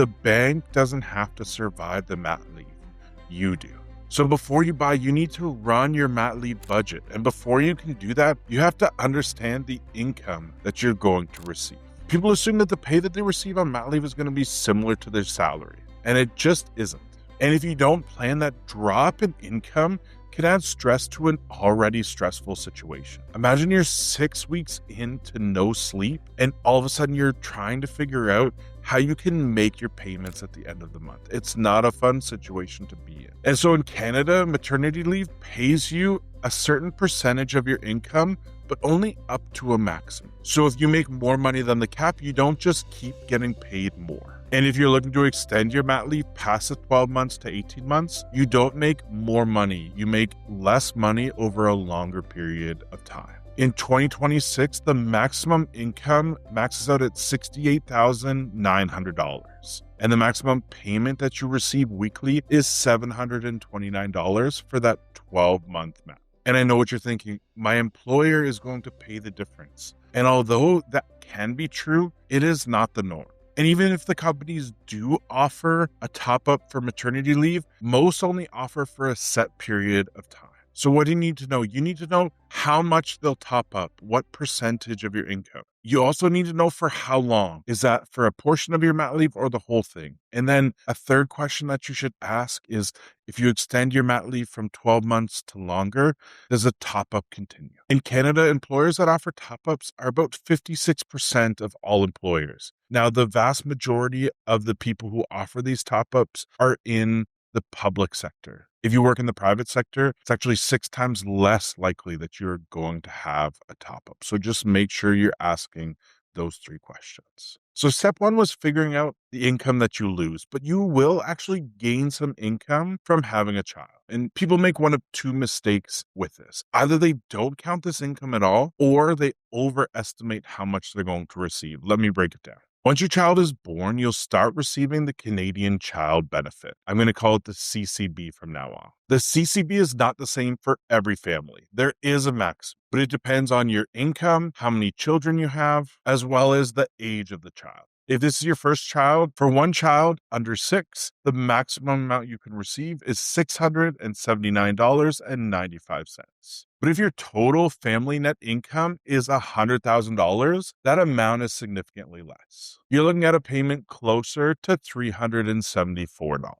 The bank doesn't have to survive the mat leave. You do. So before you buy, you need to run your mat leave budget. And before you can do that, you have to understand the income that you're going to receive. People assume that the pay that they receive on mat leave is going to be similar to their salary, and it just isn't. And if you don't plan, that drop in income can add stress to an already stressful situation. Imagine you're 6 weeks into no sleep, and all of a sudden you're trying to figure out how you can make your payments at the end of the month. It's not a fun situation to be in. And so in Canada, maternity leave pays you a certain percentage of your income, but only up to a maximum. So if you make more money than the cap, you don't just keep getting paid more. And if you're looking to extend your mat leave past the 12 months to 18 months, you don't make more money. You make less money over a longer period of time. In 2026, the maximum income maxes out at $68,900. And the maximum payment that you receive weekly is $729 for that 12-month mat. And I know what you're thinking. My employer is going to pay the difference. And although that can be true, it is not the norm. And even if the companies do offer a top-up for maternity leave, most only offer for a set period of time. So what do you need to know? You need to know how much they'll top up, what percentage of your income. You also need to know for how long. Is that for a portion of your mat leave or the whole thing? And then a third question that you should ask is, if you extend your mat leave from 12 months to longer, does a top-up continue? In Canada, employers that offer top-ups are about 56% of all employers. Now, the vast majority of the people who offer these top-ups are in the public sector. If you work in the private sector, it's actually 6 times less likely that you're going to have a top-up. So just make sure you're asking those 3 questions. So step 1 was figuring out the income that you lose, but you will actually gain some income from having a child. And people make one of 2 mistakes with this. Either they don't count this income at all, or they overestimate how much they're going to receive. Let me break it down. Once your child is born, you'll start receiving the Canadian Child Benefit. I'm going to call it the CCB from now on. The CCB is not the same for every family. There is a max, but it depends on your income, how many children you have, as well as the age of the child. If this is your first child, for one child under 6, the maximum amount you can receive is $679.95. But if your total family net income is $100,000, that amount is significantly less. You're looking at a payment closer to $374.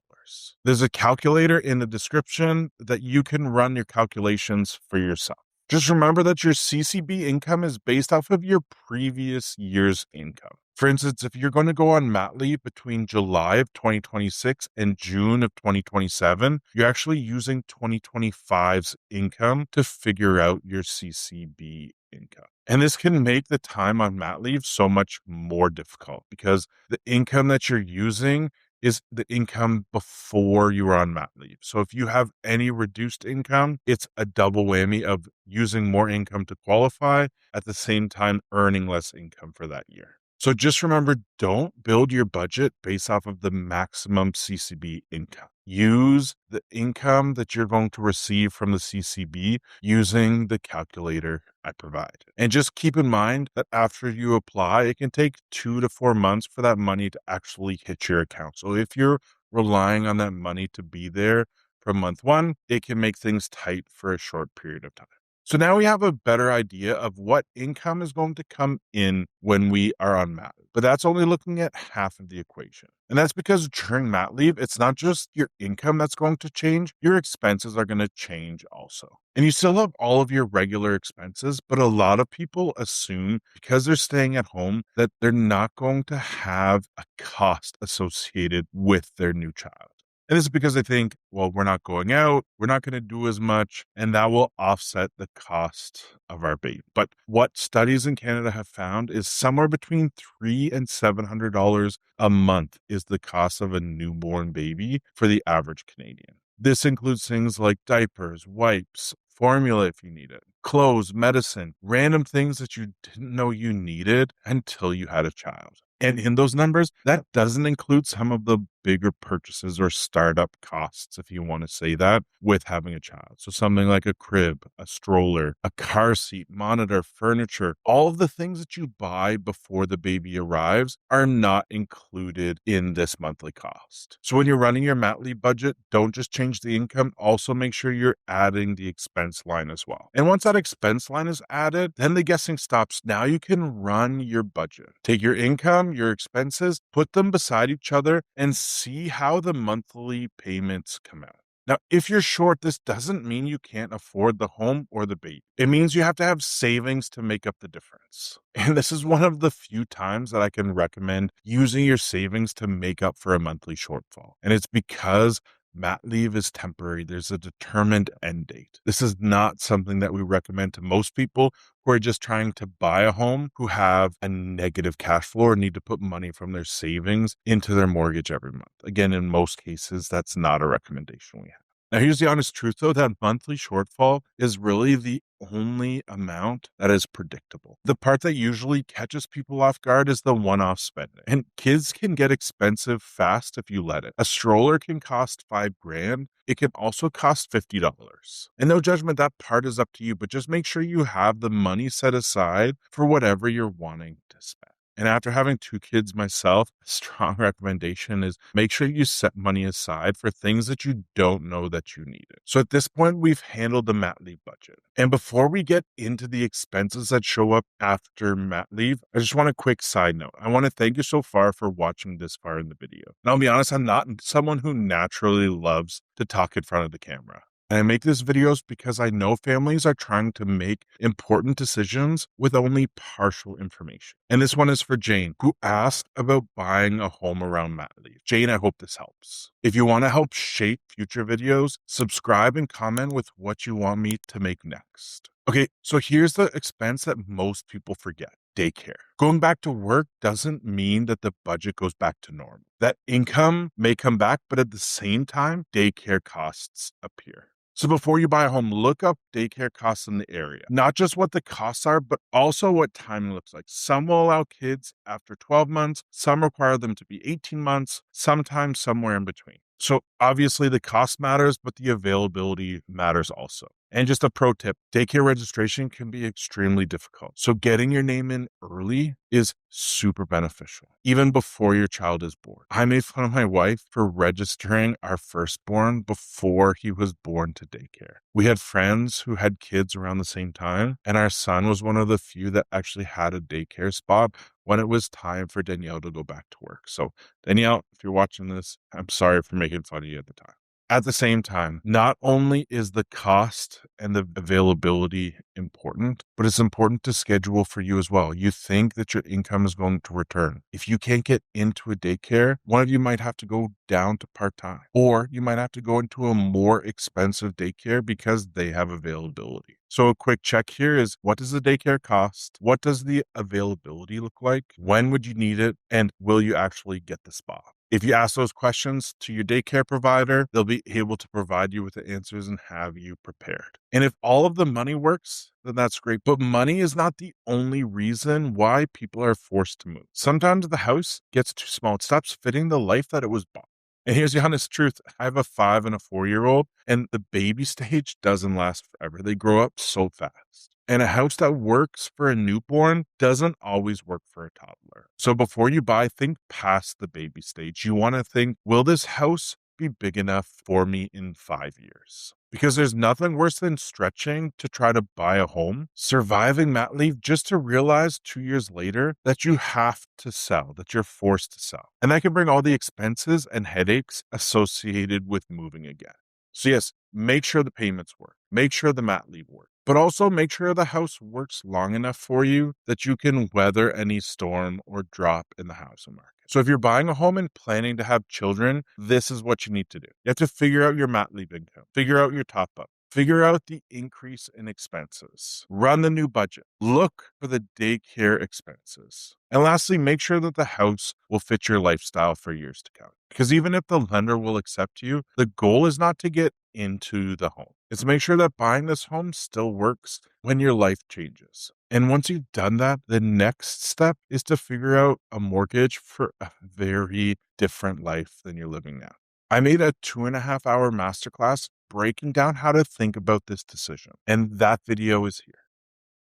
There's a calculator in the description that you can run your calculations for yourself. Just remember that your CCB income is based off of your previous year's income. For instance, if you're going to go on mat leave between July of 2026 and June of 2027, you're actually using 2025's income to figure out your CCB income. And this can make the time on mat leave so much more difficult because the income that you're using is the income before you were on mat leave. So if you have any reduced income, it's a double whammy of using more income to qualify, at the same time earning less income for that year. So just remember, don't build your budget based off of the maximum CCB income. Use the income that you're going to receive from the CCB using the calculator I provide. And just keep in mind that after you apply, it can take 2 to 4 months for that money to actually hit your account. So if you're relying on that money to be there from month 1, it can make things tight for a short period of time. So now we have a better idea of what income is going to come in when we are on mat leave. But that's only looking at half of the equation. And that's because during mat leave, it's not just your income that's going to change, your expenses are going to change also. And you still have all of your regular expenses, but a lot of people assume because they're staying at home that they're not going to have a cost associated with their new child. And this is because they think, well, we're not going out, we're not going to do as much, and that will offset the cost of our baby. But what studies in Canada have found is somewhere between $300 and $700 a month is the cost of a newborn baby for the average Canadian. This includes things like diapers, wipes, formula if you need it, clothes, medicine, random things that you didn't know you needed until you had a child. And in those numbers, that doesn't include some of the bigger purchases or startup costs, if you want to say that, with having a child. So something like a crib, a stroller, a car seat, monitor, furniture, all of the things that you buy before the baby arrives are not included in this monthly cost. So when you're running your mat leave budget, don't just change the income, also make sure you're adding the expense line as well. And once that expense line is added, then the guessing stops. Now you can run your budget. Take your income, your expenses, put them beside each other, and see how the monthly payments come out. Now, if you're short, this doesn't mean you can't afford the home or the baby. It means you have to have savings to make up the difference. And this is one of the few times that I can recommend using your savings to make up for a monthly shortfall. And it's because mat leave is temporary. There's a determined end date. This is not something that we recommend to most people who are just trying to buy a home, who have a negative cash flow or need to put money from their savings into their mortgage every month. Again, in most cases, that's not a recommendation we have. Now, here's the honest truth, though, that monthly shortfall is really the only amount that is predictable. The part that usually catches people off guard is the one-off spending. And kids can get expensive fast if you let it. A stroller can cost $5,000. It can also cost $50. And no judgment, that part is up to you, but just make sure you have the money set aside for whatever you're wanting to spend. And after having 2 kids myself, a strong recommendation is make sure you set money aside for things that you don't know that you needed. So at this point, we've handled the mat leave budget. And before we get into the expenses that show up after mat leave, I just want a quick side note. I want to thank you so far for watching this far in the video. And I'll be honest, I'm not someone who naturally loves to talk in front of the camera. And I make these videos because I know families are trying to make important decisions with only partial information. And this one is for Jane, who asked about buying a home around mat leave. Jane, I hope this helps. If you want to help shape future videos, subscribe and comment with what you want me to make next. Okay, so here's the expense that most people forget. Daycare. Going back to work doesn't mean that the budget goes back to normal. That income may come back, but at the same time, daycare costs appear. So before you buy a home, look up daycare costs in the area. Not just what the costs are, but also what timing looks like. Some will allow kids after 12 months. Some require them to be 18 months, sometimes somewhere in between. So obviously the cost matters, but the availability matters also. And just a pro tip, daycare registration can be extremely difficult. So getting your name in early is super beneficial, even before your child is born. I made fun of my wife for registering our firstborn before he was born to daycare. We had friends who had kids around the same time, and our son was one of the few that actually had a daycare spot when it was time for Danielle to go back to work. So Danielle, if you're watching this, I'm sorry for making fun of you at the time. At the same time, not only is the cost and the availability important, but it's important to schedule for you as well. You think that your income is going to return. If you can't get into a daycare, one of you might have to go down to part-time, or you might have to go into a more expensive daycare because they have availability. So a quick check here is, what does the daycare cost? What does the availability look like? When would you need it? And will you actually get the spot? If you ask those questions to your daycare provider, they'll be able to provide you with the answers and have you prepared. And if all of the money works, then that's great. But money is not the only reason why people are forced to move. Sometimes the house gets too small. It stops fitting the life that it was bought. And here's the honest truth. I have a 5 and a 4-year-old, and the baby stage doesn't last forever. They grow up so fast. And a house that works for a newborn doesn't always work for a toddler. So before you buy, think past the baby stage. You want to think, will this house be big enough for me in 5 years? Because there's nothing worse than stretching to try to buy a home, surviving mat leave just to realize 2 years later that you have to sell, that you're forced to sell. And that can bring all the expenses and headaches associated with moving again. So yes, make sure the payments work. Make sure the mat leave works. But also make sure the house works long enough for you that you can weather any storm or drop in the housing market. So if you're buying a home and planning to have children, this is what you need to do. You have to figure out your mat leave income, figure out your top up, figure out the increase in expenses, run the new budget, look for the daycare expenses. And lastly, make sure that the house will fit your lifestyle for years to come. Because even if the lender will accept you, the goal is not to get into the home. It's to make sure that buying this home still works when your life changes. And once you've done that, the next step is to figure out a mortgage for a very different life than you're living now. I made a 2.5 hour masterclass breaking down how to think about this decision, and that video is here.